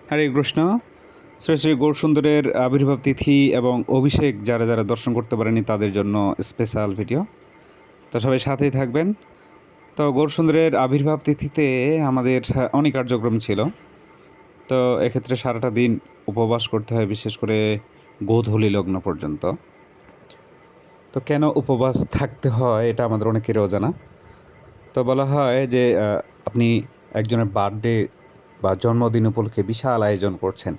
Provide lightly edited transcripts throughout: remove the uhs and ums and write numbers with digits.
হরে কৃষ্ণ। শ্রী শ্রী গৌরসুন্দরের আবির্ভাব তিথি এবং অভিষেক যারা যারা দর্শন করতে পারেনি তাদের জন্য স্পেশাল ভিডিও। তো সবাই সাথেই থাকবেন। তো গৌরসুন্দরের আবির্ভাব তিথিতে আমাদের অনেক কার্যক্রম ছিল। তো এক্ষেত্রে সারাটা দিন উপবাস করতে হয়, বিশেষ করে গোধূলি লগ্ন পর্যন্ত। তো কেন উপবাস থাকতে হয় এটা আমাদের অনেকেরই অজানা। তো বলা হয় যে আপনি একজনের বার্থডে বা জন্মদিন উপলক্ষে বিশাল আয়োজন করছেন,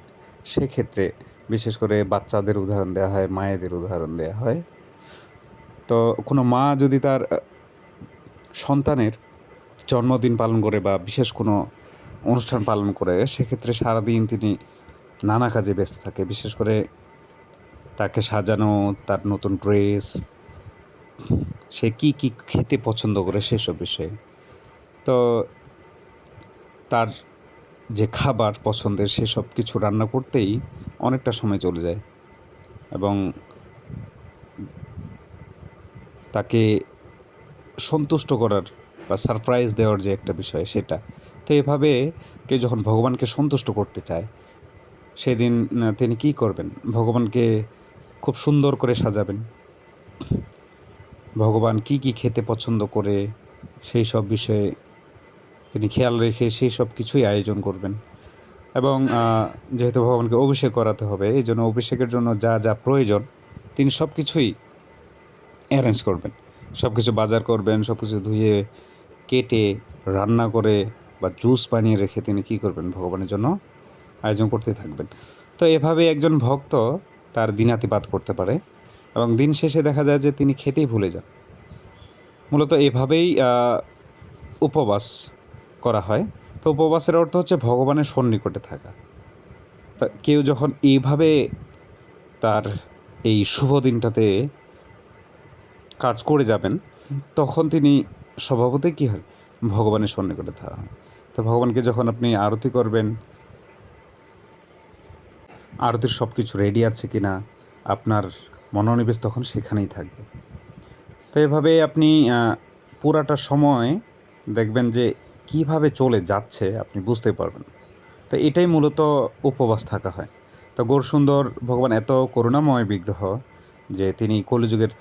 সেক্ষেত্রে বিশেষ করে বাচ্চাদের উদাহরণ দেওয়া হয়, মায়েদের উদাহরণ দেওয়া হয়। তো কোনো মা যদি তার সন্তানের জন্মদিন পালন করে বা বিশেষ কোনো অনুষ্ঠান পালন করে, সেক্ষেত্রে সারাদিন তিনি নানা কাজে ব্যস্ত থাকে, বিশেষ করে তাকে সাজানো, তার নতুন ড্রেস, সে কী কী খেতে পছন্দ করে সেসব বিষয়ে। তো তার যে খাবার পছন্দের সেসব কিছু রান্না করতেই অনেকটা সময় চলে যায় এবং তাকে সন্তুষ্ট করার বা সারপ্রাইজ দেওয়ার যে একটা বিষয় সেটা। তো এভাবে কেউ যখন ভগবানকে সন্তুষ্ট করতে চায়, সেদিন তিনি কী করবেন? ভগবানকে খুব সুন্দর করে সাজাবেন। ভগবান কী কী খেতে পছন্দ করে সেই সব বিষয়ে তিনি খেয়াল রেখে সেই সব কিছুই আয়োজন করবেন। এবং যেহেতু ভগবানকে অভিষেক করাতে হবে, এই জন্য অভিষেকের জন্য যা যা প্রয়োজন তিনি সব কিছুই অ্যারেঞ্জ করবেন। সব কিছু বাজার করবেন, সব কিছু ধুয়ে কেটে রান্না করে বা জুস বানিয়ে রেখে তিনি কী করবেন? ভগবানের জন্য আয়োজন করতে থাকবেন। তো এভাবে একজন ভক্ত তার দিনাতিপাত করতে পারে এবং দিন শেষে দেখা যায় যে তিনি খেতেই ভুলে যান। মূলত এভাবেই উপবাস করা হয়। তো উপবাসের অর্থ হচ্ছে ভগবানের সন্নিকটে থাকা। তা কেউ যখন এইভাবে তার এই শুভ দিনটাতে কাজ করে যাবেন, তখন তিনি স্বভাবতই কী হয়? ভগবানের সন্নিকটে থাকা হয়। তো ভগবানকে যখন আপনি আরতি করবেন, আরতির সব কিছু রেডি আছে কি না, আপনার মনোনিবেশ তখন সেখানেই থাকবে। তো এভাবে আপনি পুরাটা সময় দেখবেন যে কীভাবে চলে যাচ্ছে আপনি বুঝতে পারবেন। তো এটাই মূলত উপবাস থাকা হয়। তো গৌরসুন্দর ভগবান এত করুণাময় বিগ্রহ যে তিনি কলিযুগের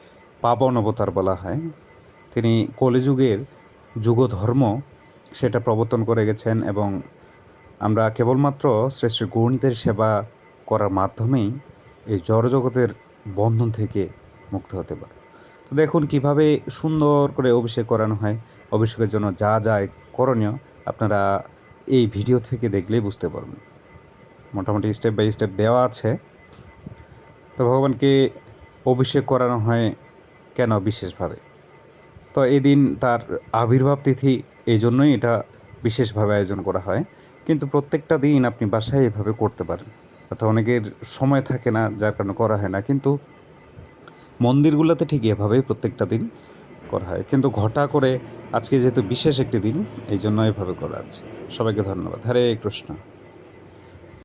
পাবন অবতার বলা হয়। তিনি কলিযুগের যুগধর্ম সেটা প্রবর্তন করে গেছেন এবং আমরা কেবলমাত্র শ্রী শ্রী গৌরনীতের সেবা করার মাধ্যমেই এই জড়জগতের বন্ধন থেকে মুক্ত হতে পারে। তো দেখুন কীভাবে সুন্দর করে অভিষেক করানো হয়। অভিষেকের জন্য যা যা করণীয় আপনারা এই ভিডিও থেকে দেখলেই বুঝতে পারবেন। মোটামুটি স্টেপ বাই স্টেপ দেওয়া আছে। তো ভগবানকে অভিষেক করানো হয় কেন? বিশেষভাবে তো এদিন তার আবির্ভাব তিথি, এই জন্যই এটা বিশেষভাবে আয়োজন করা হয়। কিন্তু প্রত্যেকটা দিন আপনি বাসায় এভাবে করতে পারেন। অর্থাৎ অনেকের সময় থাকে না, যার কারণে করা হয় না, কিন্তু মন্দিরগুলোতে ঠিক এভাবেই প্রত্যেকটা দিন করা হয়। কিন্তু ঘটা করে আজকে যেহেতু বিশেষ একটি দিন, এই জন্য এভাবে করা আছে। সবাইকে ধন্যবাদ। হরে কৃষ্ণ।